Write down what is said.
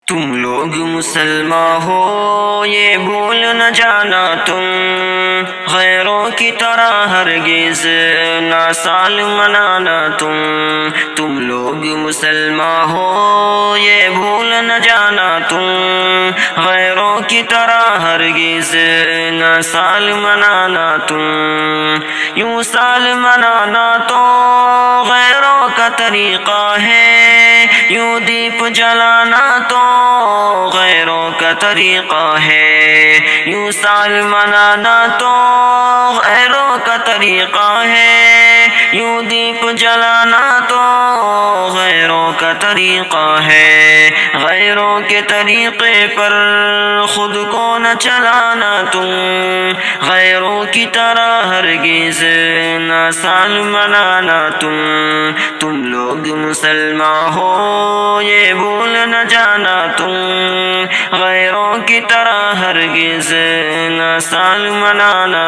تم لوگ مسلمان ہو یہ بھول نہ جانا تم، غیروں کی طرح ہرگز نہ سال منانا تم لوگ مسلمان ہو یہ بھول نہ جانا تم، غیروں کی طرح ہرگز نہ سال منانا یوں سال منانا تو غیروں کا طریقہ ہے، یوں دیپ جلانا تو غیروں کا طریقہ ہے، یوں سال منانا تو غیروں کا طریقہ ہے، یوں دیپ جلانا تو غیروں کا طریقہ ہے، غیروں کے طریقے پر خود کو نہ چلانا غیروں کی طرح ہرگز نہ سال منانا تم لوگ مسلمان ہو یہ بھول نہ جانا غیروں کی طرح ہرگز نہ سال منانا